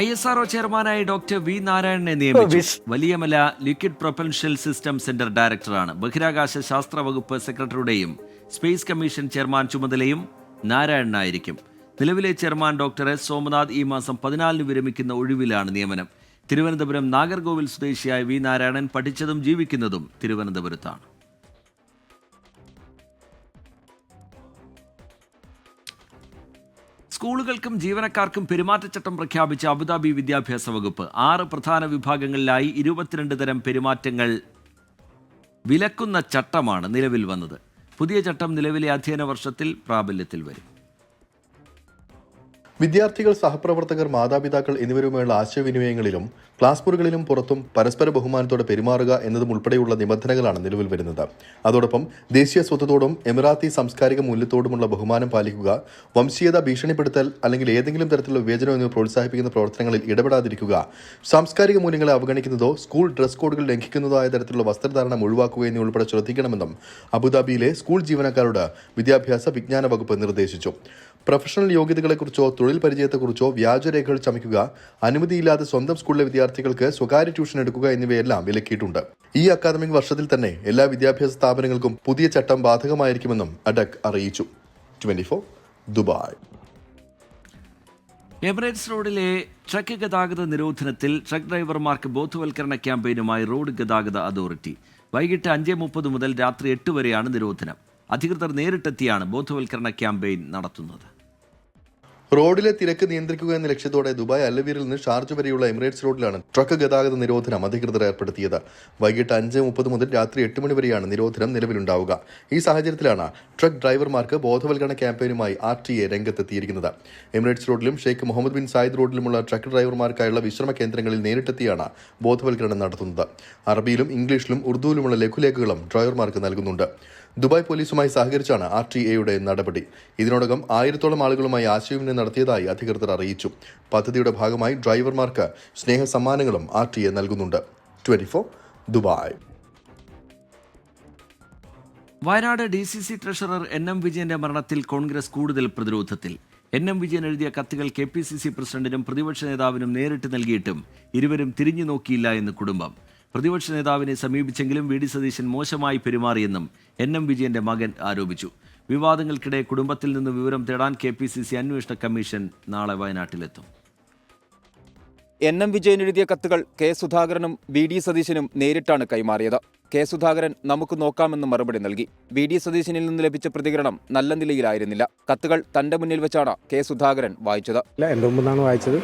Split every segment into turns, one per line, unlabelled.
ISRO ചെയർമാനായി doctor V നാരായണനെ നിയമിച്ചു. Valiyamala liquid propulsion system centre ഡയറക്ടറാണ്. ബഹിരാകാശ ശാസ്ത്ര വകുപ്പ് സെക്രട്ടറിയുടെയും സ്പേസ് കമ്മീഷൻ ചെയർമാൻ ചുമതലയും നാരായണനായിരിക്കും. നിലവിലെ ചെയർമാൻ ഡോക്ടർ എസ് സോമനാഥ് ഈ മാസം 14 വിരമിക്കുന്ന ഒഴിവിലാണ് നിയമനം. തിരുവനന്തപുരം നാഗർകോവിൽ സ്വദേശിയായ വി നാരായണൻ പഠിച്ചതും ജീവിക്കുന്നതും തിരുവനന്തപുരത്താണ്. സ്കൂളുകൾക്കും ജീവനക്കാർക്കും പെരുമാറ്റച്ചട്ടം പ്രഖ്യാപിച്ച അബുദാബി വിദ്യാഭ്യാസ വകുപ്പ് 6 പ്രധാന വിഭാഗങ്ങളിലായി 22 തരം പെരുമാറ്റങ്ങൾ വിലക്കുന്ന ചട്ടമാണ് നിലവിൽ വന്നത്. പുതിയ ചട്ടം നിലവിലെ അധ്യയന വർഷത്തിൽ പ്രാബല്യത്തിൽ വരും.
വിദ്യാർത്ഥികൾ, സഹപ്രവർത്തകർ, മാതാപിതാക്കൾ എന്നിവരുമായുള്ള ആശയവിനിമയങ്ങളിലും ക്ലാസ് മുറികളിലും പുറത്തും പരസ്പര ബഹുമാനത്തോടെ പെരുമാറുക എന്നതും ഉൾപ്പെടെയുള്ള നിബന്ധനകളാണ് നിലവിൽ വരുന്നത്. അതോടൊപ്പം ദേശീയ സ്വത്വത്തോടും എമിറാത്തി സാംസ്കാരിക മൂല്യത്തോടുമുള്ള ബഹുമാനം പാലിക്കുക, വംശീയത ഭീഷണിപ്പെടുത്തൽ അല്ലെങ്കിൽ ഏതെങ്കിലും തരത്തിലുള്ള വിവേചനം എന്നിവ പ്രോത്സാഹിപ്പിക്കുന്ന പ്രവർത്തനങ്ങളിൽ ഇടപെടാതിരിക്കുക, സാംസ്കാരിക മൂല്യങ്ങളെ അവഗണിക്കുന്നതോ സ്കൂൾ ഡ്രസ് കോഡുകൾ ലംഘിക്കുന്നതോ ആയ തരത്തിലുള്ള വസ്ത്രധാരണം ഒഴിവാക്കുക എന്നിവ ഉൾപ്പെടെ ശ്രദ്ധിക്കണമെന്നും അബുദാബിയിലെ സ്കൂൾ ജീവനക്കാരോട് വിദ്യാഭ്യാസ വിജ്ഞാന വകുപ്പ് നിർദ്ദേശിച്ചു. പ്രൊഫഷണൽ യോഗ്യതകളെക്കുറിച്ചോ തൊഴിൽ പരിചയത്തെക്കുറിച്ചോ വ്യാജരേഖകൾ ചമയ്ക്കുക, അനുമതിയില്ലാതെ സ്വന്തം സ്കൂളിലെ വിദ്യാർത്ഥികൾക്ക് സ്വകാര്യ ട്യൂഷൻ എടുക്കുക എന്നിവയെല്ലാം വിലക്കിയിട്ടുണ്ട്. ഈ അക്കാദമിക് വർഷത്തിൽ തന്നെ എല്ലാ വിദ്യാഭ്യാസ സ്ഥാപനങ്ങൾക്കും പുതിയ ചട്ടം ബാധകമായിരിക്കുമെന്നും അഡക് അറിയിച്ചു. 24 ദുബായ്.
എമിറേറ്റ്സ് റോഡിലെ ട്രക്ക് ഗതാഗത നിരോധനത്തിൽ ട്രക്ക് ഡ്രൈവർമാർക്ക് ബോധവൽക്കരണ ക്യാമ്പയിനുമായി റോഡ് ഗതാഗത അതോറിറ്റി. വൈകിട്ട് 5:30 മുതൽ രാത്രി 8 വരെയാണ് നിരോധനം. അധികൃതർ നേരിട്ടെത്തിയാണ് ബോധവൽക്കരണ ക്യാമ്പയിൻ നടത്തുന്നത്.
റോഡിലെ തിരക്ക് നിയന്ത്രിക്കുക എന്ന ലക്ഷ്യത്തോടെ ദുബായ് അൽവീറിൽ നിന്ന് ഷാർജ വരെയുള്ള എമിറേറ്റ്സ് റോഡിലാണ് ട്രക്ക് ഗതാഗത നിരോധനം അധികൃതർ ഏർപ്പെടുത്തിയത്. വൈകിട്ട് 5:30 മുതൽ രാത്രി 8 മണി വരെയാണ് നിരോധനം നിലവിലുണ്ടാവുക. ഈ സാഹചര്യത്തിലാണ് ട്രക്ക് ഡ്രൈവർമാർക്ക് ബോധവൽക്കരണ ക്യാമ്പയിനുമായി RTA രംഗത്തെത്തിയിരിക്കുന്നത്. എമിറേറ്റ്സ് റോഡിലും ഷെയ്ഖ് മുഹമ്മദ് ബിൻ സായിദ് റോഡിലുമുള്ള ട്രക്ക് ഡ്രൈവർമാർക്കായുള്ള വിശ്രമ കേന്ദ്രങ്ങളിൽ നേരിട്ടെത്തിയാണ് ബോധവൽക്കരണം നടത്തുന്നത്. അറബിയിലും ഇംഗ്ലീഷിലും ഉറുദുവിലുമുള്ള ലഘുലേഖകളും ഡ്രൈവർമാർക്ക് നൽകുന്നുണ്ട്. ദുബായ് പോലീസുമായി സഹകരിച്ചാണ് RTA നടപടി. ഇതിനോടകം 1000-ഓളം ആളുകളുമായി ആശയവിനിമയം നടത്തിയതായി അധികൃതർ അറിയിച്ചു. പദ്ധതിയുടെ ഭാഗമായി ഡ്രൈവർമാർക്ക് സ്നേഹ സമ്മാനങ്ങളും RTA നൽകുന്നുണ്ട്. 24 Dubai.
Wayanad DCC treasurer NM വിജയന്റെ മരണത്തിൽ കോൺഗ്രസ് കൂടുതൽ പ്രതിരോധത്തിൽ. NM വിജയൻ എഴുതിയ കത്തുകൾ KPCC പ്രസിഡന്റിനും പ്രതിപക്ഷ നേതാവിനും നേരിട്ട് നൽകിയിട്ടും ഇരുവരും തിരിഞ്ഞു നോക്കിയില്ല എന്ന് കുടുംബം. പ്രതിപക്ഷ നേതാവിനെ സമീപിച്ചെങ്കിലും VD സതീശൻ മോശമായി പെരുമാറിയെന്നും NM വിജയന്റെ മകൻ ആരോപിച്ചു. വിവാദങ്ങൾക്കിടെ കുടുംബത്തിൽ നിന്ന് വിവരം തേടാൻ KPCC അന്വേഷണ കമ്മീഷൻ നാളെ വയനാട്ടിലെത്തും.
NM വിജയൻ എഴുതിയ കത്തുകൾ K സുധാകരനും VD സതീശനും നേരിട്ടാണ് കൈമാറിയത്. K സുധാകരൻ നമുക്ക് നോക്കാമെന്ന് മറുപടി നൽകി. VD സതീശനിൽ നിന്ന് ലഭിച്ച പ്രതികരണം നല്ല നിലയിലായിരുന്നില്ല. കത്തുകൾ തന്റെ മുന്നിൽ വെച്ചാണ് K സുധാകരൻ വായിച്ചത്.
എന്റെ മുമ്പിലാണ് വായിച്ചത്.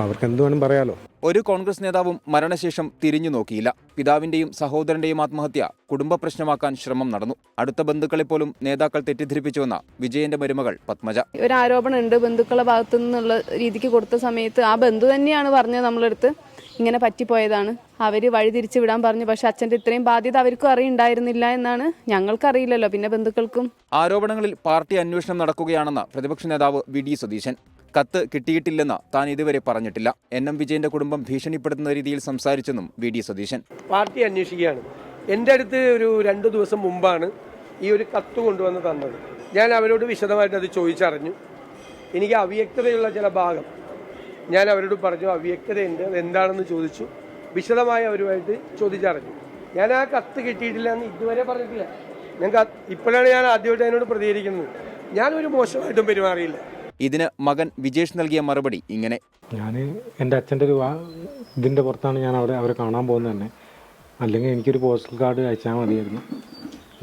അവർക്ക് എന്ത് വേണം പറയാലോ.
ഒരു കോൺഗ്രസ് നേതാവും മരണശേഷം തിരിഞ്ഞു നോക്കിയില്ല. പിതാവിന്റെയും സഹോദരന്റെയും ആത്മഹത്യ കുടുംബ പ്രശ്നമാക്കാൻ ശ്രമം നടന്നു. അടുത്ത ബന്ധുക്കളെ പോലും നേതാക്കൾ തെറ്റിദ്ധരിപ്പിച്ചുവെന്ന വിജയന്റെ മരുമകൾ പത്മജ.
ഒരു ആരോപണം ഉണ്ട് ബന്ധുക്കളെ ഭാഗത്തു നിന്നുള്ള രീതിക്ക് കൊടുത്ത സമയത്ത് ആ ബന്ധു തന്നെയാണ് പറഞ്ഞത് നമ്മളെടുത്ത് ഇങ്ങനെ പറ്റിപ്പോയതാണ്, അവര് വഴി തിരിച്ചു വിടാൻ പറഞ്ഞു. പക്ഷെ അച്ഛന്റെ ഇത്രയും ബാധ്യത അവർക്കും അറിയുണ്ടായിരുന്നില്ല എന്നാണ്. ഞങ്ങൾക്കറിയില്ലല്ലോ, പിന്നെ ബന്ധുക്കൾക്കും.
ആരോപണങ്ങളിൽ പാർട്ടി അന്വേഷണം നടക്കുകയാണെന്ന് പ്രതിപക്ഷ നേതാവ് VD സതീശൻ. കത്ത് കിട്ടിയിട്ടില്ലെന്ന് താൻ ഇതുവരെ പറഞ്ഞിട്ടില്ല. NM വിജയന്റെ കുടുംബം ഭീഷണിപ്പെടുത്തുന്ന രീതിയിൽ സംസാരിച്ചെന്നും VD സതീശൻ.
പാർട്ടി അന്വേഷിക്കുകയാണ്. എൻ്റെ അടുത്ത് ഒരു 2 ദിവസം മുമ്പാണ് ഈ ഒരു കത്ത് കൊണ്ടുവന്ന് തന്നത്. ഞാൻ അവരോട് വിശദമായിട്ട് അത് ചോദിച്ചറിഞ്ഞു. എനിക്ക് അവ്യക്തതയുള്ള ചില ഭാഗം ഞാൻ അവരോട് പറഞ്ഞു. അവ്യക്തതയുണ്ട്, എന്താണെന്ന് ചോദിച്ചു. വിശദമായി അവരുമായിട്ട് ചോദിച്ചറിഞ്ഞു. ഞാൻ ആ കത്ത് കിട്ടിയിട്ടില്ല എന്ന് ഇതുവരെ പറഞ്ഞിട്ടില്ല. ഇപ്പോഴാണ് ഞാൻ ആദ്യമായിട്ട് അതിനോട് പ്രതികരിക്കുന്നത്. ഞാനൊരു മോശമായിട്ടും പെരുമാറിയില്ല.
ഇതിന് മകൻ വിജേഷ് നൽകിയ മറുപടി ഇങ്ങനെ:
ഞാൻ എൻ്റെ അച്ഛൻ്റെ ഒരു ഇതിൻ്റെ പുറത്താണ് ഞാൻ അവരെ കാണാൻ പോകുന്നത് തന്നെ. അല്ലെങ്കിൽ എനിക്കൊരു പോസ്റ്റൽ കാർഡ് അയച്ചാൽ മതിയായിരുന്നു.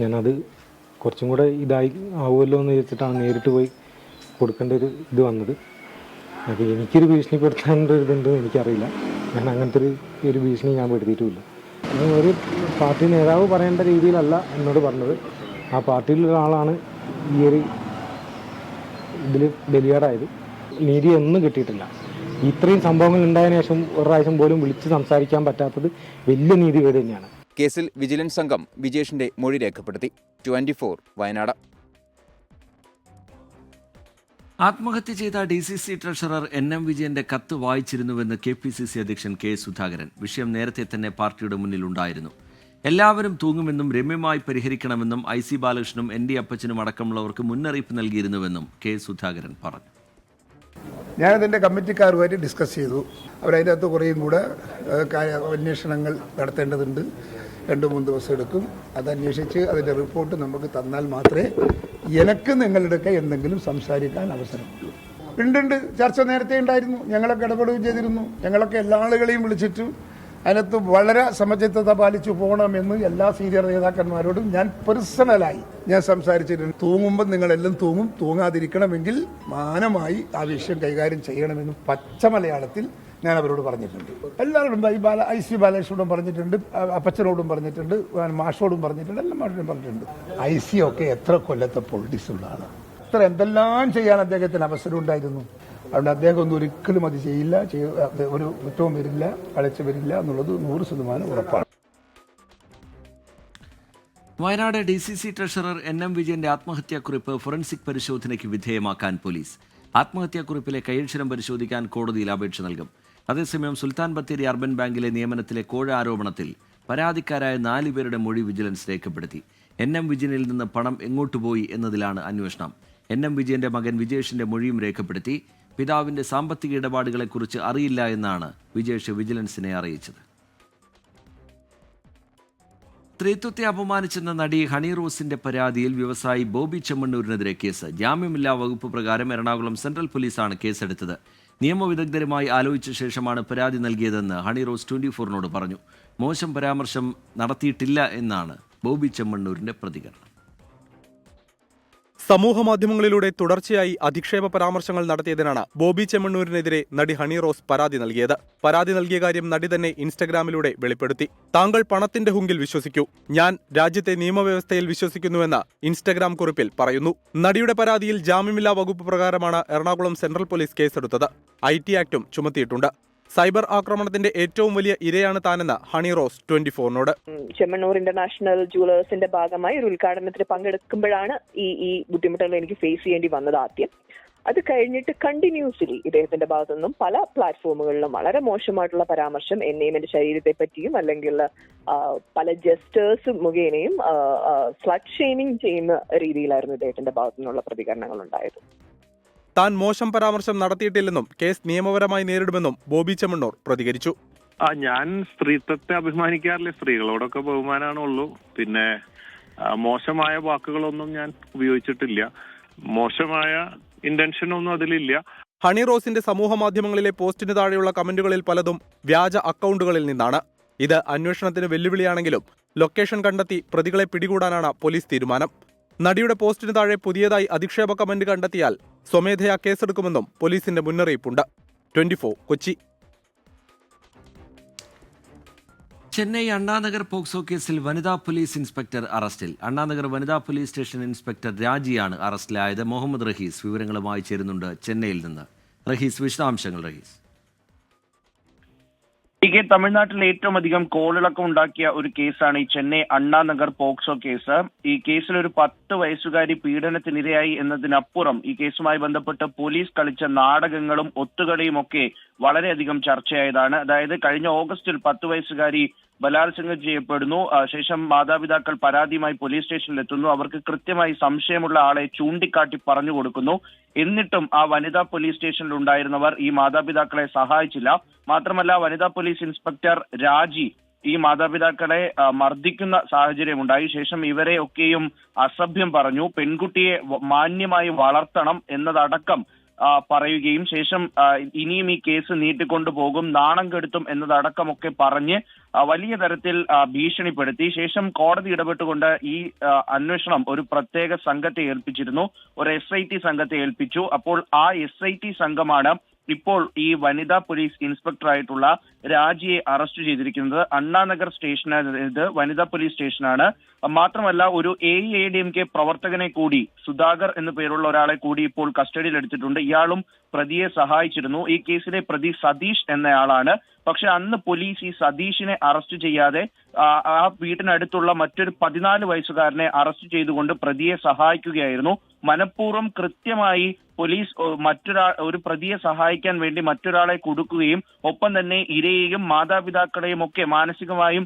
ഞാനത് കുറച്ചും കൂടെ ഇതായി ആവുമല്ലോ എന്ന് വെച്ചിട്ടാണ് നേരിട്ട് പോയി കൊടുക്കേണ്ട ഒരു ഇത് വന്നത്. അപ്പോൾ എനിക്കൊരു ഭീഷണിപ്പെടുത്താനുള്ള ഒരു ഇതുണ്ടെന്ന് എനിക്കറിയില്ല. ഞാൻ അങ്ങനത്തെ ഒരു ഭീഷണി ഞാൻ പെടുത്തിയിട്ടുമില്ല. ഒരു പാർട്ടി നേതാവ് പറയേണ്ട രീതിയിലല്ല എന്നോട് പറഞ്ഞത്. ആ പാർട്ടിയിലുള്ള ആളാണ് ഈ ഒരു ഇതിൽ ബലിയാടായത്. നീതി ഒന്നും കിട്ടിയിട്ടില്ല. ഇത്രയും സംഭവങ്ങൾ ഉണ്ടായതിനു ശേഷം ഒരു പ്രാവശ്യം പോലും വിളിച്ച് സംസാരിക്കാൻ പറ്റാത്തത് വലിയ നീതികേട് തന്നെയാണ്.
കേസിൽ വിജിലൻസ് സംഘം വിജേഷിന്റെ മൊഴി രേഖപ്പെടുത്തി. 24 വയനാട്.
ആത്മഹത്യ ചെയ്ത DCC ട്രഷറർ NM വിജയന്റെ കത്ത് വായിച്ചിരുന്നുവെന്ന് KPCC അധ്യക്ഷൻ K സുധാകരൻ. വിഷയം നേരത്തെ തന്നെ പാർട്ടിയുടെ മുന്നിലുണ്ടായിരുന്നു. എല്ലാവരും തൂങ്ങുമെന്നും രമ്യമായി പരിഹരിക്കണമെന്നും IC ബാലകൃഷ്ണനും ND അപ്പച്ചനും അടക്കമുള്ളവർക്ക് മുന്നറിയിപ്പ് നൽകിയിരുന്നുവെന്നും K സുധാകരൻ പറഞ്ഞു.
ഞാനതിൻ്റെ കമ്മിറ്റിക്കാരുമായിട്ട് ഡിസ്കസ് ചെയ്തു. അവരതിൻ്റെ അകത്ത് കുറേയും കൂടെ അന്വേഷണങ്ങൾ നടത്തേണ്ടതുണ്ട്. 2-3 ദിവസം എടുക്കും. അത് അന്വേഷിച്ച് അതിൻ്റെ റിപ്പോർട്ട് നമുക്ക് തന്നാൽ മാത്രമേ എനിക്ക് നിങ്ങളുടെയൊക്കെ എന്തെങ്കിലും സംസാരിക്കാൻ അവസരമുള്ളൂ. ഉണ്ട്, ചർച്ച നേരത്തെ ഉണ്ടായിരുന്നു. ഞങ്ങളൊക്കെ ഇടപെടുകയും ചെയ്തിരുന്നു. ഞങ്ങളൊക്കെ എല്ലാ ആളുകളെയും വിളിച്ചിട്ട് അതിനകത്ത് വളരെ സമചിത്തത പാലിച്ചു പോകണമെന്ന് എല്ലാ സീനിയർ നേതാക്കന്മാരോടും ഞാൻ പേഴ്സണലായി സംസാരിച്ചിട്ടുണ്ട്. തൂങ്ങുമ്പോൾ നിങ്ങളെല്ലാം തൂങ്ങും, തൂങ്ങാതിരിക്കണമെങ്കിൽ മാനമായി ആ വിഷയം കൈകാര്യം ചെയ്യണമെന്ന് പച്ച മലയാളത്തിൽ ഞാൻ അവരോട് പറഞ്ഞിട്ടുണ്ട്. എല്ലാവരോടും IC ബാലകൃഷ്ണനോടും പറഞ്ഞിട്ടുണ്ട്, അപ്പച്ചനോടും പറഞ്ഞിട്ടുണ്ട്, മാഷോടും പറഞ്ഞിട്ടുണ്ട്, എല്ലാ മാഷോടും പറഞ്ഞിട്ടുണ്ട്. IC ഒക്കെ എത്ര കൊല്ലത്തെ പൊളിറ്റിക്സ് ഉള്ള ആളാണ്. എത്ര എന്തെല്ലാം ചെയ്യാൻ അദ്ദേഹത്തിന് അവസരം ഉണ്ടായിരുന്നു. അതുകൊണ്ട് അദ്ദേഹം ഒന്നും ഒരിക്കലും അത് ചെയ്യില്ല, ഒരു കുറ്റവും വരില്ല, അழைച്ചു വരില്ല എന്നുള്ളത് 100% ഉറപ്പാണ്.
വയനാട് DCC ട്രഷറർ NM വിജയന്റെ ആത്മഹത്യാക്കുറിപ്പ് ഫോറൻസിക് പരിശോധനയ്ക്ക് വിധേയമാക്കാൻ പോലീസ്. ആത്മഹത്യാക്കുറിപ്പിലെ കൈയക്ഷരം പരിശോധിക്കാൻ കോടതിയിൽ അപേക്ഷ നൽകും. അതേസമയം സുൽത്താൻ ബത്തേരി അർബൻ ബാങ്കിലെ നിയമനത്തിലെ കോഴ ആരോപണത്തിൽ പരാതിക്കാരായ 4 പേരുടെ മൊഴി വിജിലൻസ് രേഖപ്പെടുത്തി. NM വിജയനിൽ നിന്ന് പണം എങ്ങോട്ട് പോയി എന്നതിലാണ് അന്വേഷണം. NM വിജയന്റെ മകൻ വിജേഷിന്റെ മൊഴിയും രേഖപ്പെടുത്തി. പിതാവിന്റെ സാമ്പത്തിക ഇടപാടുകളെക്കുറിച്ച് അറിയില്ല എന്നാണ് വിജേഷ് വിജിലൻസിനെ അറിയിച്ചത്. സ്ത്രീത്വത്തെ അപമാനിച്ചെന്ന നടി ഹണി റോസിന്റെ പരാതിയിൽ വ്യവസായി ബോബി ചെമ്മണ്ണൂരിനെതിരെ കേസ്. ജാമ്യമില്ലാ വകുപ്പ് പ്രകാരം എറണാകുളം സെൻട്രൽ പോലീസാണ് കേസെടുത്തത്. നിയമവിദഗ്ധരുമായി ആലോചിച്ച ശേഷമാണ് പരാതി നൽകിയതെന്ന് ഹണി റോസ് 24-നോട് പറഞ്ഞു. മോശം പരാമർശം നടത്തിയിട്ടില്ല എന്നാണ് ബോബി ചെമ്മണ്ണൂരിന്റെ പ്രതികരണം.
സമൂഹമാധ്യമങ്ങളിലൂടെ തുടർച്ചയായി അധിക്ഷേപ പരാമർശങ്ങൾ നടത്തിയതിനാണ് ബോബി ചെമ്മണ്ണൂരിനെതിരെ നടി ഹണി റോസ് പരാതി നൽകിയത്. പരാതി നൽകിയ കാര്യം നടി തന്നെ ഇൻസ്റ്റഗ്രാമിലൂടെ വെളിപ്പെടുത്തി. താങ്കൾ പണത്തിന്റെ ഹുങ്കിൽ വിശ്വസിക്കൂ, ഞാൻ രാജ്യത്തെ നിയമവ്യവസ്ഥയിൽ വിശ്വസിക്കുന്നുവെന്ന് ഇൻസ്റ്റഗ്രാം കുറിപ്പിൽ പറയുന്നു. നടിയുടെ പരാതിയിൽ ജാമ്യമില്ലാ വകുപ്പ് പ്രകാരമാണ് എറണാകുളം സെൻട്രൽ പോലീസ് കേസെടുത്തത്. IT ആക്ടും ചുമത്തിയിട്ടുണ്ട്. സൈബർ ആക്രമണത്തിന്റെ ഏറ്റവും വലിയ ഇരയാണ് താനെന്ന് ഹണി റോസ് 24-നോട്.
ചെമ്മണ്ണൂർ ഇന്റർനാഷണൽ ജുവലേഴ്സിന്റെ ഭാഗമായി ഒരു ഉദ്ഘാടനത്തിന് പങ്കെടുക്കുമ്പോഴാണ് ഈ ബുദ്ധിമുട്ടുകൾ എനിക്ക് ഫേസ് ചെയ്യേണ്ടി വന്നത് ആദ്യം. അത് കഴിഞ്ഞിട്ട് കണ്ടിന്യൂസ്ലി ഇദ്ദേഹത്തിന്റെ ഭാഗത്തുനിന്നും പല പ്ലാറ്റ്ഫോമുകളിലും വളരെ മോശമായിട്ടുള്ള പരാമർശം എന്നെയും എന്റെ ശരീരത്തെ പറ്റിയും അല്ലെങ്കിൽ പല ജസ്റ്റേഴ്സ് മുഖേനയും സ്ലട്ട് ഷെയ്മിങ് ചെയ്യുന്ന രീതിയിലായിരുന്നു ഇദ്ദേഹത്തിന്റെ ഭാഗത്തുനിന്നുള്ള പ്രതികരണങ്ങൾ ഉണ്ടായത്.
താൻ മോശം പരാമർശം നടത്തിയിട്ടില്ലെന്നും കേസ് നിയമപരമായി നേരിടുമെന്നും ബോബി ചെമ്മണ്ണൂർ പ്രതികരിച്ചു.
ഞാൻ സ്ത്രീത്വത്തെ അഭിമാനിക്കാറില്ല, സ്ത്രീകളോടൊക്കെ ബഹുമാനമാണുള്ളൂ. പിന്നെ മോശമായ വാക്കുകളൊന്നും ഞാൻ ഉപയോഗിച്ചിട്ടില്ല, മോശമായ ഇന്റൻഷൻ ഒന്നും അതിലില്ല.
ഹണി റോസിന്റെ സമൂഹ മാധ്യമങ്ങളിലെ പോസ്റ്റിന് താഴെയുള്ള കമന്റുകളിൽ പലതും വ്യാജ അക്കൗണ്ടുകളിൽ നിന്നാണ്. ഇത് അന്വേഷണത്തിന് വെല്ലുവിളിയാണെങ്കിലും ലൊക്കേഷൻ കണ്ടെത്തി പ്രതികളെ പിടികൂടാനാണ് പോലീസ് തീരുമാനം. നടിയുടെ പോസ്റ്റിന് താഴെ പുതിയതായി അധിക്ഷേപ കമന്റ് കണ്ടെത്തിയാൽ സ്വമേധയാ കേസെടുക്കുമെന്നും പോലീസിന്റെ മുന്നറിയിപ്പുണ്ട്. 24 കൊച്ചി.
ചെന്നൈ അണ്ണാനഗർ പോക്സോ കേസിൽ വനിതാ പോലീസ് ഇൻസ്പെക്ടർ അറസ്റ്റിൽ. അണ്ണാനഗർ വനിതാ പോലീസ് സ്റ്റേഷൻ ഇൻസ്പെക്ടർ രാജിയാണ് അറസ്റ്റിലായത്. മുഹമ്മദ് റഹീസ് വിവരങ്ങളുമായി ചേരുന്നുണ്ട് ചെന്നൈയിൽ നിന്ന്. റഹീസ്, വിശദാംശങ്ങൾ. റഹീസ്,
തമിഴ്നാട്ടിൽ ഏറ്റവും അധികം കോളിളക്കം ഉണ്ടാക്കിയ ഒരു കേസാണ് ഈ ചെന്നൈ അണ്ണാനഗർ പോക്സോ കേസ്. ഈ കേസിൽ ഒരു 10 വയസ്സുകാരി പീഡനത്തിനിരയായി എന്നതിനപ്പുറം ഈ കേസുമായി ബന്ധപ്പെട്ട് പോലീസ് കളിച്ച നാടകങ്ങളും ഒത്തുകളിയും ഒക്കെ വളരെയധികം ചർച്ചയായതാണ്. അതായത് കഴിഞ്ഞ ഓഗസ്റ്റിൽ 10 വയസ്സുകാരി ബലാത്സംഗം ചെയ്യപ്പെടുന്നു. ശേഷം മാതാപിതാക്കൾ പരാതിയുമായി പോലീസ് സ്റ്റേഷനിൽ എത്തുന്നു. അവർക്ക് കൃത്യമായി സംശയമുള്ള ആളെ ചൂണ്ടിക്കാട്ടി പറഞ്ഞു കൊടുക്കുന്നു. എന്നിട്ടും ആ വനിതാ പോലീസ് സ്റ്റേഷനിൽ ഉണ്ടായിരുന്നവർ ഈ മാതാപിതാക്കളെ സഹായിച്ചില്ല. മാത്രമല്ല വനിതാ പോലീസ് ഇൻസ്പെക്ടർ രാജി ഈ മാതാപിതാക്കളെ മർദ്ദിക്കുന്ന സാഹചര്യമുണ്ടായി. ശേഷം ഇവരെ ഒക്കെയും അസഭ്യം പറഞ്ഞു. പെൺകുട്ടിയെ മാന്യമായി വളർത്തണം എന്നതടക്കം പറയുകയും ശേഷം ഇനിയും ഈ കേസ് നീട്ടിക്കൊണ്ടുപോകും, നാണം കെടുത്തും എന്നതടക്കമൊക്കെ പറഞ്ഞ് വലിയ തരത്തിൽ ഭീഷണിപ്പെടുത്തി. ശേഷം കോടതി ഇടപെട്ടുകൊണ്ട് ഈ അന്വേഷണം ഒരു പ്രത്യേക സംഘത്തെ ഏൽപ്പിച്ചിരുന്നു. ഒരു SIT സംഘത്തെ ഏൽപ്പിച്ചു. അപ്പോൾ ആ SIT സംഘമാണ് ഇപ്പോൾ ഈ വനിതാ പോലീസ് ഇൻസ്പെക്ടറായിട്ടുള്ള രാജിയെ അറസ്റ്റ് ചെയ്തിരിക്കുന്നത്. അണ്ണാനഗർ സ്റ്റേഷനാണിത്, വനിതാ പോലീസ് സ്റ്റേഷനാണ്. മാത്രമല്ല ഒരു AIADMK പ്രവർത്തകനെ കൂടി, സുധാകർ എന്നു പേരുള്ള ഒരാളെ കൂടി ഇപ്പോൾ കസ്റ്റഡിയിൽ എടുത്തിട്ടുണ്ട്. ഇയാളും പ്രതിയെ സഹായിച്ചിരുന്നു. ഈ കേസിലെ പ്രതി സതീഷ് എന്നയാളാണ്. പക്ഷെ അന്ന് പോലീസ് ഈ സതീഷിനെ അറസ്റ്റ് ചെയ്യാതെ ആ വീട്ടിനടുത്തുള്ള മറ്റൊരു 14 വയസ്സുകാരനെ അറസ്റ്റ് ചെയ്തുകൊണ്ട് പ്രതിയെ സഹായിക്കുകയായിരുന്നു. മനഃപൂർവ്വം കൃത്യമായി പോലീസ് ഒരു പ്രതിയെ സഹായിക്കാൻ വേണ്ടി മറ്റൊരാളെ കൊടുക്കുകയും ഒപ്പം തന്നെ ഇരയെയും മാതാപിതാക്കളെയും ഒക്കെ മാനസികമായും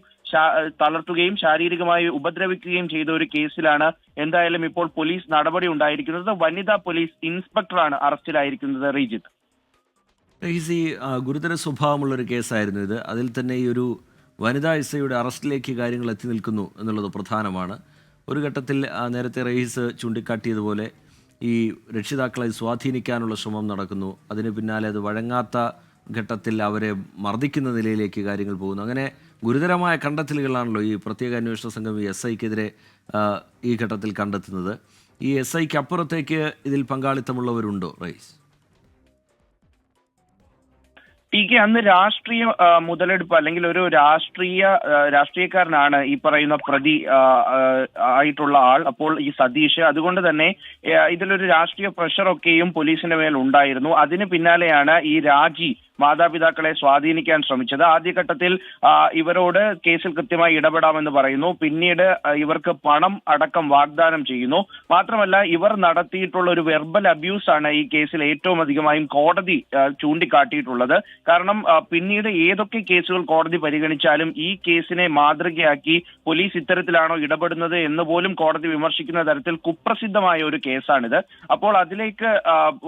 തളർത്തുകയും ശാരീരികമായി ഉപദ്രവിക്കുകയും ചെയ്ത ഒരു കേസിലാണ് എന്തായാലും ഇപ്പോൾ പോലീസ് നടപടി ഉണ്ടായിരിക്കുന്നത്. വനിതാ പോലീസ് ഇൻസ്പെക്ടറാണ് അറസ്റ്റിലായിരിക്കുന്നത്. റീജിത്ത്.
ഈ ഗുരുതര സ്വഭാവമുള്ളൊരു കേസായിരുന്നു ഇത്. അതിൽ തന്നെ ഈ ഒരു വനിതാ എസ്ഐയുടെ അറസ്റ്റിലേക്ക് കാര്യങ്ങൾ എത്തി നിൽക്കുന്നു എന്നുള്ളത് പ്രധാനമാണ്. ഒരു ഘട്ടത്തിൽ നേരത്തെ റയീസ് ചൂണ്ടിക്കാട്ടിയതുപോലെ ഈ രക്ഷിതാക്കളെ സ്വാധീനിക്കാനുള്ള ശ്രമം നടക്കുന്നു. അതിന് പിന്നാലെ അത് വഴങ്ങാത്ത ഘട്ടത്തിൽ അവരെ മർദ്ദിക്കുന്ന നിലയിലേക്ക് കാര്യങ്ങൾ പോകുന്നു. അങ്ങനെ ഗുരുതരമായ കണ്ടെത്തലുകളാണല്ലോ ഈ പ്രത്യേക അന്വേഷണ സംഘം ഈ SIക്കെതിരെ ഈ ഘട്ടത്തിൽ കണ്ടെത്തുന്നത്. ഈ SIക്ക് അപ്പുറത്തേക്ക് ഇതിൽ പങ്കാളിത്തമുള്ളവരുണ്ടോ റയീസ്?
PK അന്ന് രാഷ്ട്രീയ മുതലെടുപ്പ് അല്ലെങ്കിൽ ഒരു രാഷ്ട്രീയക്കാരനാണ് ഈ പറയുന്ന പ്രതി ആയിട്ടുള്ള ആൾ. അപ്പോൾ ഈ സതീഷ്, അതുകൊണ്ട് തന്നെ ഇതിലൊരു രാഷ്ട്രീയ പ്രഷറൊക്കെയും പോലീസിന്റെ മേൽ ഉണ്ടായിരുന്നു. അതിന് പിന്നാലെയാണ് ഈ രാജി മാതാപിതാക്കളെ സ്വാധീനിക്കാൻ ശ്രമിച്ചത്. ആദ്യഘട്ടത്തിൽ ഇവരോട് കേസിൽ കൃത്യമായി ഇടപെടാമെന്ന് പറയുന്നു. പിന്നീട് ഇവർക്ക് പണം അടക്കം വാഗ്ദാനം ചെയ്യുന്നു. മാത്രമല്ല ഇവർ നടത്തിയിട്ടുള്ള ഒരു വെർബൽ അബ്യൂസ് ആണ് ഈ കേസിൽ ഏറ്റവും അധികമായും കോടതി ചൂണ്ടിക്കാട്ടിയിട്ടുള്ളത്. കാരണം പിന്നീട് ഏതൊക്കെ കേസുകൾ കോടതി പരിഗണിച്ചാലും ഈ കേസിനെ മാതൃകയാക്കി പോലീസ് ഇത്തരത്തിലാണോ ഇടപെടുന്നത് എന്ന് പോലും കോടതി വിമർശിക്കുന്ന തരത്തിൽ കുപ്രസിദ്ധമായ ഒരു കേസാണിത്. അപ്പോൾ അതിലേക്ക്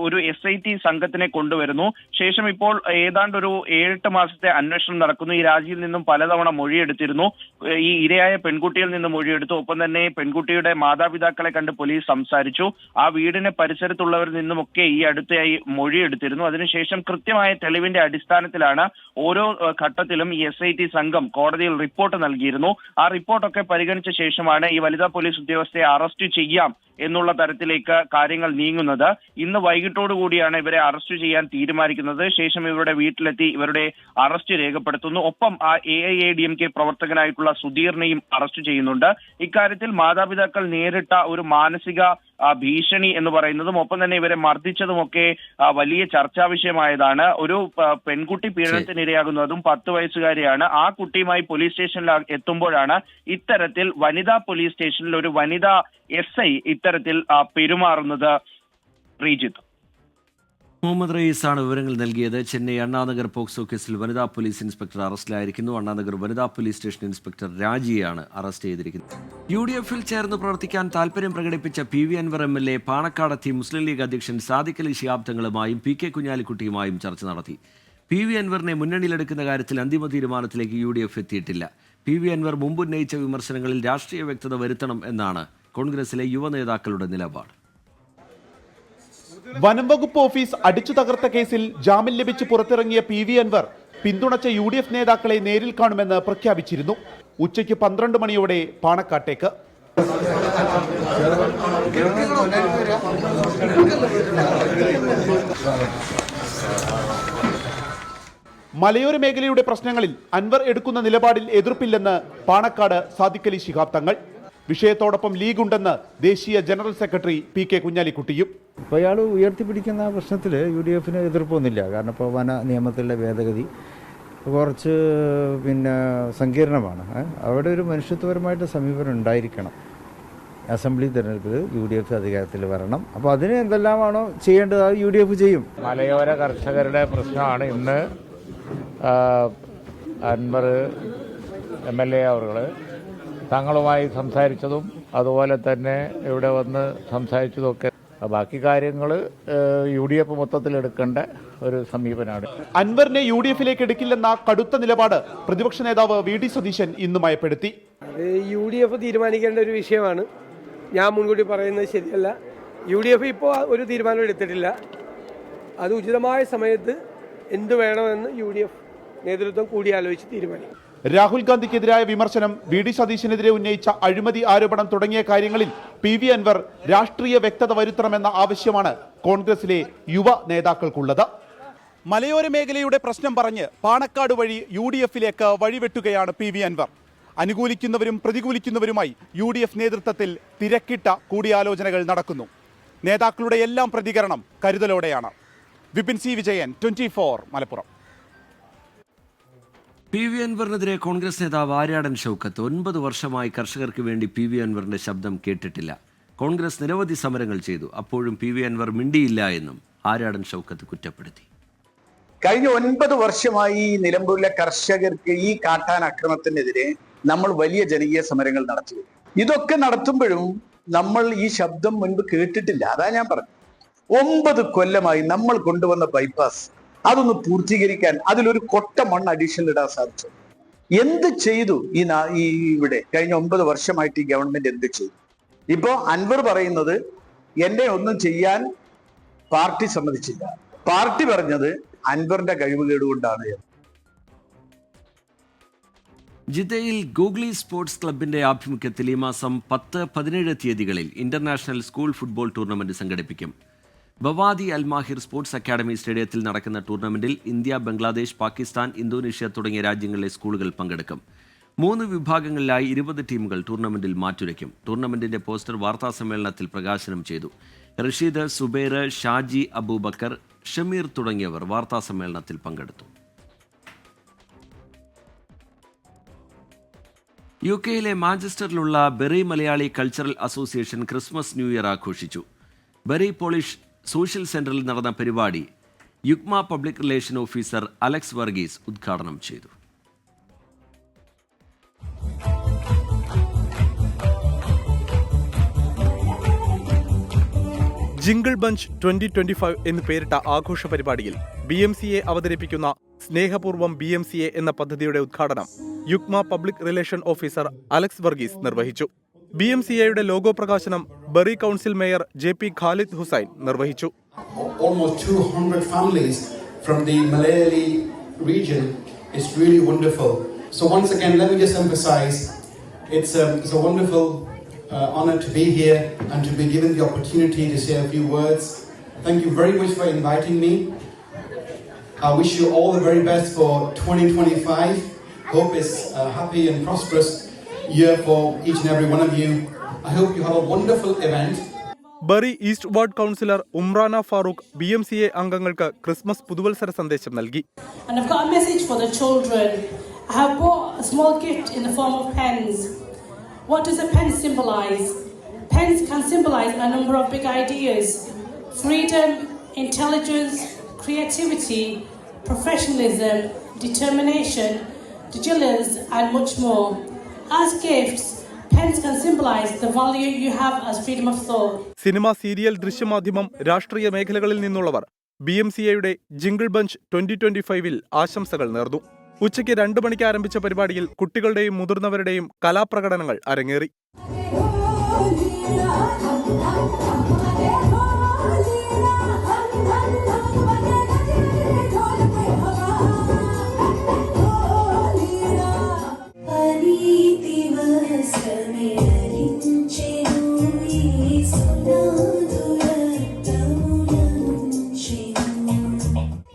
ഒരു SIT സംഘത്തിനെ കൊണ്ടുവരുന്നു. ശേഷം ഇപ്പോൾ ഏതാണ്ട് ഒരു 7-8 മാസത്തെ അന്വേഷണം നടക്കുന്നു. ഈ രാജിയിൽ നിന്നും പലതവണ മൊഴിയെടുത്തിരുന്നു. ഈ ഇരയായ പെൺകുട്ടിയിൽ നിന്ന് മൊഴിയെടുത്തു. ഒപ്പം തന്നെ പെൺകുട്ടിയുടെ മാതാപിതാക്കളെ കണ്ട് പോലീസ് സംസാരിച്ചു. ആ വീടിന് പരിസരത്തുള്ളവരിൽ നിന്നുമൊക്കെ ഈ അടുത്തായി മൊഴിയെടുത്തിരുന്നു. അതിനുശേഷം കൃത്യമായ തെളിവിന്റെ അടിസ്ഥാനത്തിലാണ് ഓരോ ഘട്ടത്തിലും ഈ SIT സംഘം കോടതിയിൽ റിപ്പോർട്ട് നൽകിയിരുന്നു. ആ റിപ്പോർട്ടൊക്കെ പരിഗണിച്ച ശേഷമാണ് ഈ വനിതാ പോലീസ് ഉദ്യോഗസ്ഥയെ അറസ്റ്റ് ചെയ്യാം എന്നുള്ള തരത്തിലേക്ക് കാര്യങ്ങൾ നീങ്ങുന്നത്. ഇന്ന് വൈകിട്ടോടു കൂടിയാണ് ഇവരെ അറസ്റ്റ് ചെയ്യാൻ തീരുമാനിക്കുന്നത്. ശേഷം ഇവരുടെ വീട്ടിലെത്തി ഇവരുടെ അറസ്റ്റ് രേഖപ്പെടുത്തുന്നു. ഒപ്പം ആ AIADMK പ്രവർത്തകനായിട്ടുള്ള സുധീറിനെയും അറസ്റ്റ് ചെയ്യുന്നുണ്ട്. ഇക്കാര്യത്തിൽ മാതാപിതാക്കൾ നേരിട്ട ഒരു മാനസിക ഭീഷണി എന്ന് പറയുന്നതും ഒപ്പം തന്നെ ഇവരെ മർദ്ദിച്ചതുമൊക്കെ വലിയ ചർച്ചാ വിഷയമായതാണ്. ഒരു പെൺകുട്ടി പീഡനത്തിനിരയാകുന്നതും 10 വയസ്സുകാരിയാണ്. ആ കുട്ടിയുമായി പോലീസ് സ്റ്റേഷനിൽ എത്തുമ്പോഴാണ് ഇത്തരത്തിൽ വനിതാ പോലീസ് സ്റ്റേഷനിൽ ഒരു വനിതാ SI ഇത്തരത്തിൽ പെരുമാറുന്നത്. ശ്രീജിത്ത്,
മുഹമ്മദ് റയീസാണ് വിവരങ്ങൾ നൽകിയത്. ചെന്നൈ അണ്ണാനഗർ പോക്സോ കേസിൽ വനിതാ പോലീസ് ഇൻസ്പെക്ടർ അറസ്റ്റിലായിരിക്കുന്നു. അണ്ണാനഗർ വനിതാ പോലീസ് സ്റ്റേഷൻ ഇൻസ്പെക്ടർ രാജിയാണ് അറസ്റ്റ് ചെയ്തിരിക്കുന്നത്. UDFൽ ചേർന്ന് പ്രവർത്തിക്കാൻ താൽപര്യം പ്രകടിപ്പിച്ച PV അൻവർ MLA പാണക്കാടെത്തി മുസ്ലിം ലീഗ് അധ്യക്ഷൻ സാദിഖ് അലി ശിഹാബ് തങ്ങളുമായും PK കുഞ്ഞാലിക്കുട്ടിയുമായും ചർച്ച നടത്തി. PV അൻവറിനെ മുന്നണിയിലെടുക്കുന്ന കാര്യത്തിൽ അന്തിമ തീരുമാനത്തിലേക്ക് UDF എത്തിയിട്ടില്ല. PV അൻവർ മുമ്പ് ഉന്നയിച്ച വിമർശനങ്ങളിൽ രാഷ്ട്രീയ വ്യക്തത വരുത്തണം എന്നാണ് കോൺഗ്രസിലെ യുവ നേതാക്കളുടെ നിലപാട്.
വനം വകുപ്പ് ഓഫീസ് അടിച്ചു തകർത്ത കേസിൽ ജാമ്യം ലഭിച്ച് പുറത്തിറങ്ങിയ PV അൻവർ പിന്തുണച്ച UDF നേതാക്കളെ നേരിൽ കാണുമെന്ന് പ്രഖ്യാപിച്ചിരുന്നു. ഉച്ചയ്ക്ക് 12 മണിയോടെ പാണക്കാട്ടേക്ക്. മലയോര മേഖലയുടെ പ്രശ്നങ്ങളിൽ അൻവർ എടുക്കുന്ന നിലപാടിൽ എതിർപ്പില്ലെന്ന് പാണക്കാട് സാദിഖ് അലി ശിഹാബ് തങ്ങൾ. വിഷയത്തോടൊപ്പം ലീഗ് ഉണ്ടെന്ന് ദേശീയ ജനറൽ സെക്രട്ടറി PK കുഞ്ഞാലിക്കുട്ടിയും.
ഇപ്പോൾ അയാൾ ഉയർത്തിപ്പിടിക്കുന്ന പ്രശ്നത്തിൽ UDFന് എതിർപ്പൊന്നുമില്ല. കാരണം ഇപ്പോൾ വന നിയമത്തിലെ ഭേദഗതി കുറച്ച് സങ്കീർണമാണ്. അവിടെ ഒരു മനുഷ്യത്വപരമായിട്ട് സമീപനം ഉണ്ടായിരിക്കണം. അസംബ്ലി തെരഞ്ഞെടുപ്പിൽ UDF അധികാരത്തിൽ വരണം. അപ്പോൾ അതിന് എന്തെല്ലാമാണോ ചെയ്യേണ്ടത് അത് UDF ചെയ്യും.
മലയോര കർഷകരുടെ പ്രശ്നമാണ് ഇന്ന് അൻവർ MLA അവർ തങ്ങളുമായി സംസാരിച്ചതും അതുപോലെ തന്നെ ഇവിടെ വന്ന് സംസാരിച്ചതൊക്കെ. ബാക്കി കാര്യങ്ങൾ UDF മൊത്തത്തിൽ എടുക്കേണ്ട ഒരു സമീപനമാണ്.
അൻവറിനെ UDFിലേക്ക് എടുക്കില്ലെന്ന കടുത്ത നിലപാട് പ്രതിപക്ഷ നേതാവ് VD സതീശൻ ഇന്ന് മയപ്പെടുത്തി.
UDF തീരുമാനിക്കേണ്ട ഒരു വിഷയമാണ്. ഞാൻ മുൻകൂട്ടി പറയുന്നത് ശരിയല്ല. UDF ഇപ്പോൾ ഒരു തീരുമാനം എടുത്തിട്ടില്ല. അത് ഉചിതമായ സമയത്ത് എന്ത് വേണമെന്ന് UDF നേതൃത്വം കൂടിയാലോചിച്ച് തീരുമാനിക്കും.
രാഹുൽ ഗാന്ധിക്കെതിരായ വിമർശനം, VD സതീശനെതിരെ ഉന്നയിച്ച അഴിമതി ആരോപണം തുടങ്ങിയ കാര്യങ്ങളിൽ PV അൻവർ രാഷ്ട്രീയ വ്യക്തത വരുത്തണമെന്ന ആവശ്യമാണ് കോൺഗ്രസിലെ യുവ നേതാക്കൾക്കുള്ളത്. മലയോര മേഖലയുടെ പ്രശ്നം പറഞ്ഞ് പാണക്കാട് വഴി UDFിലേക്ക് വഴിവെട്ടുകയാണ് PV അൻവർ. അനുകൂലിക്കുന്നവരും പ്രതികൂലിക്കുന്നവരുമായി UDF നേതൃത്വത്തിൽ തിരക്കിട്ട കൂടിയാലോചനകൾ നടക്കുന്നു. നേതാക്കളുടെ എല്ലാം പ്രതികരണം കരുതലോടെയാണ്. വിപിൻ C വിജയൻ, 24 മലപ്പുറം.
PV അൻവറിനെതിരെ കോൺഗ്രസ് നേതാവ് ആര്യാടൻ ഷൗക്കത്ത് 9 വർഷമായി കർഷകർക്ക് വേണ്ടി PV അൻവറിന്റെ ശബ്ദം കേട്ടിട്ടില്ല. കോൺഗ്രസ് നിരവധി സമരങ്ങൾ ചെയ്തു. അപ്പോഴും PV അൻവർ മിണ്ടിയില്ല എന്നും ആര്യാടൻ ഷൗക്കത്ത് കുറ്റപ്പെടുത്തി.
കഴിഞ്ഞ 9 വർഷമായി നിലമ്പൂരിലെ കർഷകർക്ക് ഈ കാട്ടാൻ അക്രമത്തിനെതിരെ നമ്മൾ വലിയ ജനകീയ സമരങ്ങൾ നടത്തി. ഇതൊക്കെ നടത്തുമ്പോഴും നമ്മൾ ഈ ശബ്ദം മുൻപ് കേട്ടിട്ടില്ല. അതാ ഞാൻ പറഞ്ഞു. 9 കൊല്ലമായി നമ്മൾ കൊണ്ടുവന്ന ബൈപ്പാസ് അതൊന്ന് പൂർത്തീകരിക്കാൻ അതിലൊരു കൊട്ട മണ്ണ് അഡീഷണൽ ഇടാൻ സാധിച്ചു. എന്ത് ചെയ്തു ഈ ഇവിടെ കഴിഞ്ഞ 9 വർഷമായിട്ട് ഈ ഗവൺമെന്റ് എന്ത് ചെയ്തു? ഇപ്പോ അൻവർ പറയുന്നത് എന്നെ ഒന്നും ചെയ്യാൻ പാർട്ടി സമ്മതിച്ചില്ല. പാർട്ടി പറഞ്ഞത് അൻവറിന്റെ കഴിവുകേട് കൊണ്ടാണ്.
ജിദ്ദയിൽ ഗൂഗ്ലി സ്പോർട്സ് ക്ലബിന്റെ ആഭിമുഖ്യത്തിൽ ഈ മാസം 10-17 തീയതികളിൽ ഇന്റർനാഷണൽ സ്കൂൾ ഫുട്ബോൾ ടൂർണമെന്റ് സംഘടിപ്പിക്കും. ബവാദി അൽമാഹിർ സ്പോർട്സ് അക്കാദമി സ്റ്റേഡിയത്തിൽ നടക്കുന്ന ടൂർണമെന്റിൽ ഇന്ത്യ, ബംഗ്ലാദേശ്, പാകിസ്ഥാൻ, ഇന്തോനേഷ്യ തുടങ്ങിയ രാജ്യങ്ങളിലെ സ്കൂളുകൾ പങ്കെടുക്കും. 3 വിഭാഗങ്ങളിലായി 20 ടീമുകൾ ടൂർണമെന്റിൽ മാറ്റുരയ്ക്കും. ടൂർണമെന്റിന്റെ പോസ്റ്റർ വാർത്താസമ്മേളനത്തിൽ പ്രകാശനം ചെയ്തു. റഷീദ്, സുബൈർ, ഷാജി അബൂബക്കർ, ഷമീർ തുടങ്ങിയവർ വാർത്താസമ്മേളനത്തിൽ പങ്കെടുത്തു. UK മാഞ്ചസ്റ്ററിലുള്ള Bury Malayali cultural association Christmas new year ആഘോഷിച്ചു. ബെറി പോളിഷ് സോഷ്യൽ സെന്ററിൽ നടന്ന പരിപാടി UUKMA public relation officer Alex Varghese ഉദ്ഘാടനം ചെയ്തു.
ജിംഗിൾ ബഞ്ച് 2025 എന്ന് പേരിട്ട ആഘോഷ പരിപാടിയിൽ BMCA അവതരിപ്പിക്കുന്ന സ്നേഹപൂർവ്വം BMCA എന്ന പദ്ധതിയുടെ ഉദ്ഘാടനം UUKMA public relation officer Alex Varghese നിർവഹിച്ചു. BMCAയുടെ ലോഗോ പ്രകാശനം Bury council mayor JP Khalid Hussain നിർവഹിച്ചു.
Almost 200 families from the Malayali region is really wonderful. So once again, let me just emphasize, it's a wonderful honor to be here and to be given the opportunity to say a few words. Thank you very much for inviting me. I wish you all the very best for 2025. Hope it's a happy and prosperous year for each and every one of you. I hope you have a wonderful event.
Bury East ward councillor Umrana Farooq BMCA അംഗങ്ങൾക്ക് Christmas പുതുവത്സര സന്ദേശം നൽകി.
And I've got a message for the children. I have bought a small gift in the form of pens. What does a pen symbolize? Pens can symbolize a number of big ideas: freedom, intelligence, creativity, professionalism, determination, vigilance, and much more. As gifts, pens can symbolize the value you have as freedom of thought.
Cinema, serial, ദൃശ്യമാധ്യമം, രാഷ്ട്രീയ മേഖലകളിൽ നിന്നുള്ളവർ BMCAയുടെ jingle bench 2025 ആശംസകൾ നേർന്നു. ഉച്ചയ്ക്ക് 2 മണിക്ക് ആരംഭിച്ച പരിപാടിയിൽ കുട്ടികളുടെയും മുതിർന്നവരുടെയും കലാപ്രകടനങ്ങൾ അരങ്ങേറി.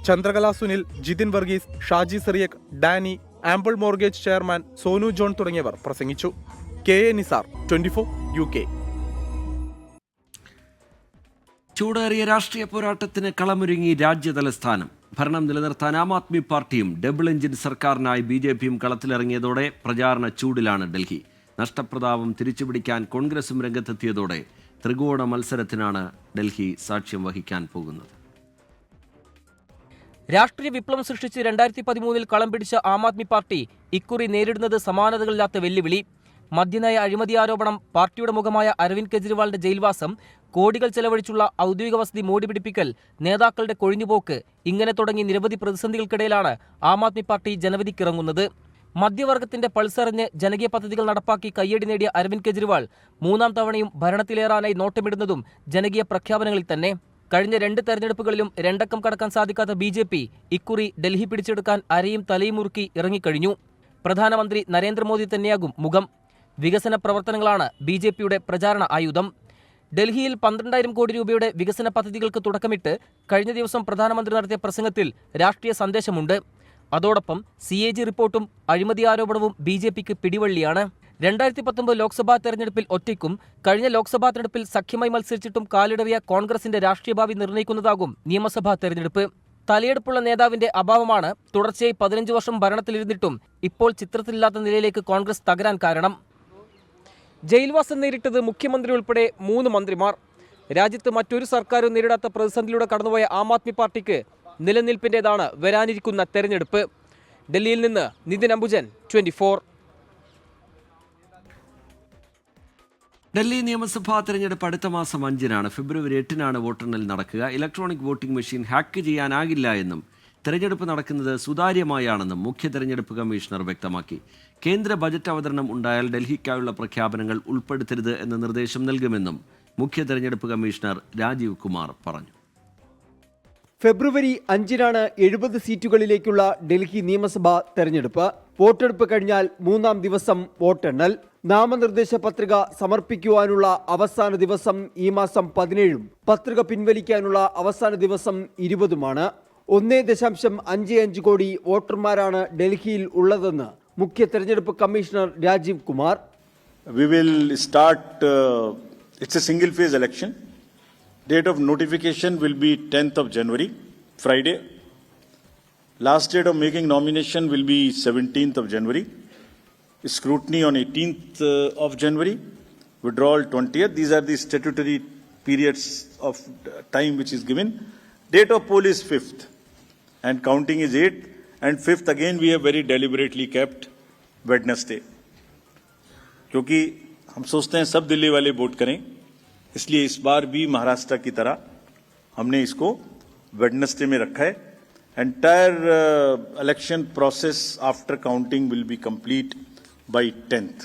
Chandrakala Sunil, Jithin Varghese, Shaji Cyriac, Danny, Amble mortgage chairman Sonu John തുടങ്ങിയവർ പ്രസംഗിച്ചു. KA Nisar, 24 UK.
ചൂടേറിയ രാഷ്ട്രീയ പോരാട്ടത്തിന് കളമൊരുങ്ങി രാജ്യതലസ്ഥാനം. ഭരണം നിലനിർത്താൻ ആം ആദ്മി പാർട്ടിയും ഡബിൾ എഞ്ചിൻ സർക്കാരിനായി BJPയും കളത്തിലിറങ്ങിയതോടെ പ്രചാരണ ചൂടിലാണ് ഡൽഹി. നഷ്ടപ്രതാപം തിരിച്ചുപിടിക്കാൻ കോൺഗ്രസും രംഗത്തെത്തിയതോടെ ത്രികോണ മത്സരത്തിനാണ് ഡൽഹി സാക്ഷ്യം വഹിക്കാൻ പോകുന്നത്.
രാഷ്ട്രീയ വിപ്ലവം സൃഷ്ടിച്ച് 2013 കളം പിടിച്ച ആം ആദ്മി പാർട്ടി ഇക്കുറി നേരിടുന്നത് സമാനതകളില്ലാത്ത വെല്ലുവിളി. മദ്യനയ അഴിമതി ആരോപണം, പാർട്ടിയുടെ മുഖമായ അരവിന്ദ് കെജ്രിവാളിന്റെ ജയിൽവാസം, കോടികൾ ചെലവഴിച്ചുള്ള ഔദ്യോഗിക വസതി മോടിപിടിപ്പിക്കൽ, നേതാക്കളുടെ കൊഴിഞ്ഞുപോക്ക്, ഇങ്ങനെ തുടങ്ങി നിരവധി പ്രതിസന്ധികൾക്കിടയിലാണ് ആം ആദ്മി പാർട്ടി ജനവിധിക്കിറങ്ങുന്നത്. മധ്യവർഗത്തിന്റെ പൾസറിഞ്ഞ് ജനകീയ പദ്ധതികൾ നടപ്പാക്കി കയ്യടി നേടിയ അരവിന്ദ് കെജ്രിവാൾ 3ാം തവണയും ഭരണത്തിലേറാനായി നോട്ടമിടുന്നതും ജനകീയ പ്രഖ്യാപനങ്ങളിൽ തന്നെ. കഴിഞ്ഞ 2 തെരഞ്ഞെടുപ്പുകളിലും 2 അക്കം കടക്കാൻ സാധിക്കാത്ത BJP ഇക്കുറി ഡൽഹി പിടിച്ചെടുക്കാൻ അരയും തലയും മുറുക്കി ഇറങ്ങിക്കഴിഞ്ഞു. പ്രധാനമന്ത്രി നരേന്ദ്രമോദി തന്നെയാകും മുഖം. വികസന പ്രവർത്തനങ്ങളാണ് BJPയുടെ പ്രചാരണ ആയുധം. ഡൽഹിയിൽ 12,000 കോടി രൂപയുടെ വികസന പദ്ധതികൾക്ക് തുടക്കമിട്ട് കഴിഞ്ഞ ദിവസം പ്രധാനമന്ത്രി നടത്തിയ പ്രസംഗത്തിൽ രാഷ്ട്രീയ സന്ദേശമുണ്ട്. അതോടൊപ്പം CAG റിപ്പോർട്ടും അഴിമതി ആരോപണവും BJPക്ക് പിടിവള്ളിയാണ്. 2019 ലോക്സഭാ തെരഞ്ഞെടുപ്പിൽ ഒറ്റയ്ക്കും കഴിഞ്ഞ ലോക്സഭാ തെരഞ്ഞെടുപ്പിൽ സഖ്യമായി മത്സരിച്ചിട്ടും കാലിടറിയ കോൺഗ്രസിന്റെ രാഷ്ട്രീയ ഭാവി നിർണ്ണയിക്കുന്നതാകും നിയമസഭാ തെരഞ്ഞെടുപ്പ്. തലയെടുപ്പുള്ള നേതാവിന്റെ അഭാവമാണ് തുടർച്ചയായി 15 വർഷം ഭരണത്തിലിരുന്നിട്ടും ഇപ്പോൾ ചിത്രത്തിലില്ലാത്ത നിലയിലേക്ക് കോൺഗ്രസ് തകരാൻ കാരണം. ജയിൽവാസം നേരിട്ടത് മുഖ്യമന്ത്രി ഉൾപ്പെടെ 3 മന്ത്രിമാർ. രാജ്യത്ത് മറ്റൊരു സർക്കാരും നേരിടാത്ത പ്രതിസന്ധിയിലൂടെ കടന്നുപോയ ആം ആദ്മി പാർട്ടിക്ക് നിലനിൽപ്പിന്റേതാണ് വരാനിരിക്കുന്ന തെരഞ്ഞെടുപ്പ്. ഡൽഹിയിൽ നിന്ന് നിതിൻ അംബുജൻ, 24.
ഡൽഹി നിയമസഭാ തെരഞ്ഞെടുപ്പ് അടുത്ത മാസം 5-നാണ്. ഫെബ്രുവരി 8-നാണ് വോട്ടെണ്ണൽ നടക്കുക. ഇലക്ട്രോണിക് വോട്ടിംഗ് മെഷീൻ ഹാക്ക് ചെയ്യാനാകില്ല എന്നും തെരഞ്ഞെടുപ്പ് നടക്കുന്നത് സുതാര്യമായാണെന്നും മുഖ്യ തെരഞ്ഞെടുപ്പ് കമ്മീഷണർ വ്യക്തമാക്കി. കേന്ദ്ര ബജറ്റ് അവതരണം ഉണ്ടായാൽ ഡൽഹിക്കായുള്ള പ്രഖ്യാപനങ്ങൾ ഉൾപ്പെടുത്തരുത് എന്ന നിർദ്ദേശം നൽകുമെന്നും മുഖ്യ തെരഞ്ഞെടുപ്പ് കമ്മീഷണർ രാജീവ് കുമാർ പറഞ്ഞു.
ഫെബ്രുവരി 5-നാണ് 70 സീറ്റുകളിലേക്കുള്ള ഡൽഹി നിയമസഭാ തെരഞ്ഞെടുപ്പ്. വോട്ടെടുപ്പ് കഴിഞ്ഞാൽ 3-ാം ദിവസം വോട്ടെണ്ണൽ. നാമനിർദ്ദേശ പത്രിക സമർപ്പിക്കുവാനുള്ള അവസാന ദിവസം ഈ മാസം 17-ഉം പത്രിക പിൻവലിക്കാനുള്ള അവസാന ദിവസം 20-ഉമാണ്. 1.55 കോടി വോട്ടർമാരാണ് ഡൽഹിയിൽ ഉള്ളതെന്ന് മുഖ്യ തെരഞ്ഞെടുപ്പ് commissioner Rajiv Kumar.
We will start, it's a single phase election. Date of notification will be 10th of January, Friday. Last date of making nomination will be 17th of January. Scrutiny on 18th of January. Withdrawal 20th. These are the statutory periods of time which is given. Date of poll is 5th. And counting is 8th. And 5th again we have very deliberately kept Wednesday. क्योंकि हम सोचते हैं सब दिल्ली वाले vote करें, इसलिए इस बार भी महाराष्ट्र की तरह हमने इसको वेडनेसडे में रखा है. Entire election process after counting will be complete bye 10th.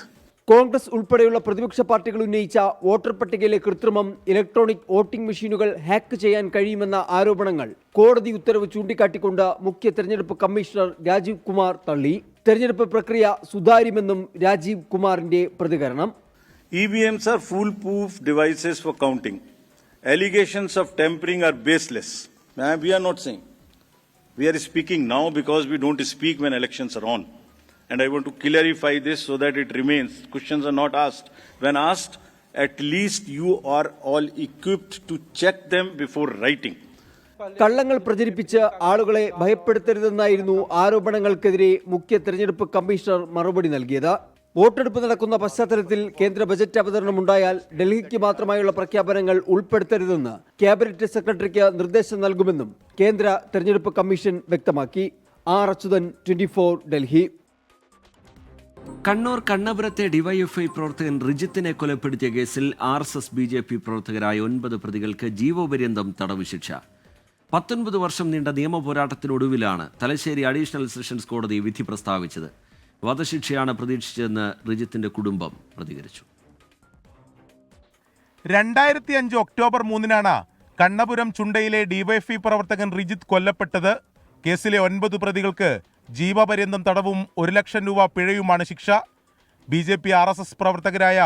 Congress ഉൾപ്പെടെയുള്ള പ്രതിപക്ഷ പാർട്ടികൾ ഉന്നയിച്ച വോട്ടർ പട്ടികയിലെ കൃത്രിമം, ഇലക്ട്രോണിക് വോട്ടിംഗ് മെഷീനുകൾ ഹാക്ക് ചെയ്യാൻ കഴിയുമെന്ന ആരോപണങ്ങൾ കോടതി ഉത്തരവ് ചൂണ്ടിക്കാട്ടിക്കൊണ്ട് മുഖ്യ തെരഞ്ഞെടുപ്പ് കമ്മീഷണർ രാജീവ് കുമാർ തള്ളി. തെരഞ്ഞെടുപ്പ് പ്രക്രിയ സുതാര്യമെന്നും രാജീവ് കുമാറിന്റെ പ്രതികരണം.
EVMs are foolproof devices for counting. Allegations of tampering are baseless. We are not saying. We are speaking now because we don't speak when elections are on. And I want to clarify this so that it remains. Questions are not asked. When asked, at least you are all equipped to check them before writing.
കള്ളങ്ങൾ പ്രചരിപ്പിച്ച് ആളുകളെ ഭയപ്പെടുത്തരുതെന്നായിരുന്നു ആരോപണങ്ങൾക്കെതിരെ മുഖ്യ തെരഞ്ഞെടുപ്പ് commissioner മറുപടി നൽകിയത്. വോട്ടെടുപ്പ് നടക്കുന്ന പശ്ചാത്തലത്തിൽ കേന്ദ്ര budget അവതരണമുണ്ടായാൽ ഡൽഹിക്ക് മാത്രമായുള്ള പ്രഖ്യാപനങ്ങൾ ഉൾപ്പെടുത്തരുതെന്ന് ക്യാബിനറ്റ് സെക്രട്ടറിക്ക് നിർദ്ദേശം നൽകുമെന്നും കേന്ദ്ര തെരഞ്ഞെടുപ്പ് കമ്മീഷൻ വ്യക്തമാക്കി. ആർ അച്യുതൻ, 24 ഡൽഹി.
കണ്ണൂർ കണ്ണപുരത്തെ ഡിവൈഎഫ്ഐ പ്രവർത്തകൻ റിജിത്തിനെ കൊലപ്പെടുത്തിയ കേസിൽ RSS BJP പ്രവർത്തകരായ 9 പ്രതികൾക്ക് ജീവപര്യന്തം തടവ് ശിക്ഷ. 19 വർഷം നീണ്ട നിയമ പോരാട്ടത്തിനൊടുവിലാണ് തലശ്ശേരി അഡീഷണൽ സെഷൻസ് കോടതി വിധി പ്രസ്താവിച്ചത്. വധശിക്ഷയാണ് പ്രതീക്ഷിച്ചതെന്ന് റിജിത്തിന്റെ കുടുംബം പ്രതികരിച്ചു.
2005 ഒക്ടോബർ 3-നാണ് കണ്ണപുരം ചുണ്ടയിലെ ഡിവൈഎഫ്ഐ പ്രവർത്തകൻ റിജിത്ത് കൊല്ലപ്പെട്ടത്. കേസിലെ 9 പ്രതികൾക്ക് ജീവപര്യന്തം തടവും 1 ലക്ഷം രൂപ പിഴയുമാണ് ശിക്ഷ. BJP RSS പ്രവർത്തകരായ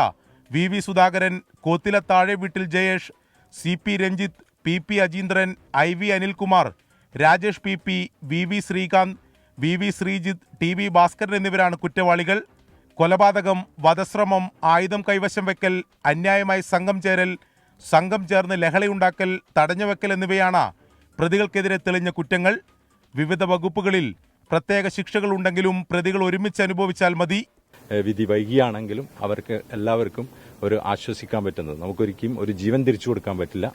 VV സുധാകരൻ, കോത്തില താഴെ വീട്ടിൽ Jayesh, CP Ranjith, PP Ajeendran, IV Anilkumar, Rajesh PP, VV Srikanth, VV Sreejith, TV Bhaskaran എന്നിവരാണ് കുറ്റവാളികൾ. കൊലപാതകം, വധശ്രമം, ആയുധം കൈവശം വെക്കൽ, അന്യായമായി സംഘം ചേരൽ, സംഘം ചേർന്ന് ലഹളയുണ്ടാക്കൽ, തടഞ്ഞുവെക്കൽ എന്നിവയാണ് പ്രതികൾക്കെതിരെ തെളിഞ്ഞ കുറ്റങ്ങൾ. വിവിധ വകുപ്പുകളിൽ പ്രത്യേക ശിക്ഷകൾ ഉണ്ടെങ്കിലും പ്രതികൾ ഒരുമിച്ച് അനുഭവിച്ചാൽ മതി.
വിധി വൈകിയാണെങ്കിലും അവർക്ക് എല്ലാവർക്കും ഒരു ആശ്വസിക്കാൻ പറ്റുന്നത്, നമുക്കൊരിക്കലും ഒരു ജീവൻ തിരിച്ചു കൊടുക്കാൻ പറ്റില്ല.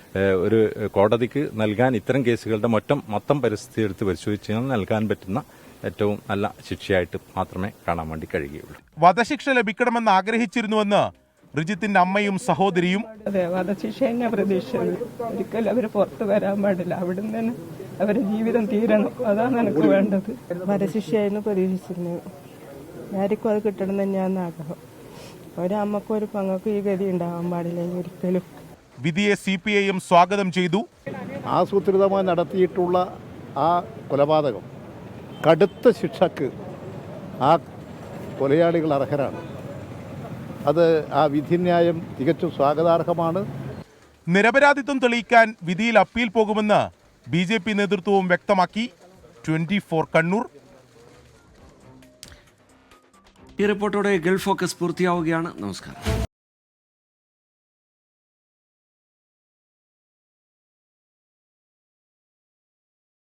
ഒരു കോടതിക്ക് നൽകാൻ ഇത്തരം കേസുകളുടെ മൊത്തം പരിസ്ഥിതി എടുത്ത് പരിശോധിച്ച് നൽകാൻ പറ്റുന്ന ഏറ്റവും നല്ല ശിക്ഷയായിട്ട് മാത്രമേ കാണാൻ വേണ്ടി കഴിയുകയുള്ളൂ.
വധശിക്ഷ ലഭിക്കണമെന്ന് ആഗ്രഹിച്ചിരുന്നുവെന്ന് റിജിത്തിന്റെ അമ്മയും സഹോദരിയും.
അതെ, വധശിക്ഷ തന്നെ പ്രതീക്ഷിച്ചത്. ഒരിക്കലും അവർ പുറത്തു വരാൻ പാടില്ല. അവിടുന്ന് തന്നെ അവരുടെ ജീവിതം തീരണം. അതാണ് എനിക്ക് വേണ്ടത്. വധശിക്ഷയായിരുന്നു പ്രതീക്ഷിച്ചിരുന്നത്. ആർക്കും അത് കിട്ടണം തന്നെയാണ് ആഗ്രഹം. ഒരമ്മക്കും ഒരു പങ്ങൾക്കും ഈ ഗതി ഉണ്ടാവാൻ പാടില്ല ഒരിക്കലും.
വിധിയെ CPIM സ്വാഗതം ചെയ്തു.
ആസൂത്രിതമായി നടത്തിയിട്ടുള്ള ആ കൊലപാതകം, കടുത്ത ശിക്ഷക്ക് ആ കൊലയാളികൾ അർഹരാണ്. അത് ആ വിധിന്യായം തികച്ചും സ്വാഗതാർഹമാണ്.
നിരപരാധിത്വം തെളിയിക്കാൻ വിധിയിൽ അപ്പീൽ പോകുമെന്ന് BJP നേതൃത്വവും വ്യക്തമാക്കി. 24 കണ്ണൂർ.
ഈ റിപ്പോർട്ടോടെ ഗൾഫ് ഫോക്കസ് പൂർത്തിയാവുകയാണ്. നമസ്കാരം.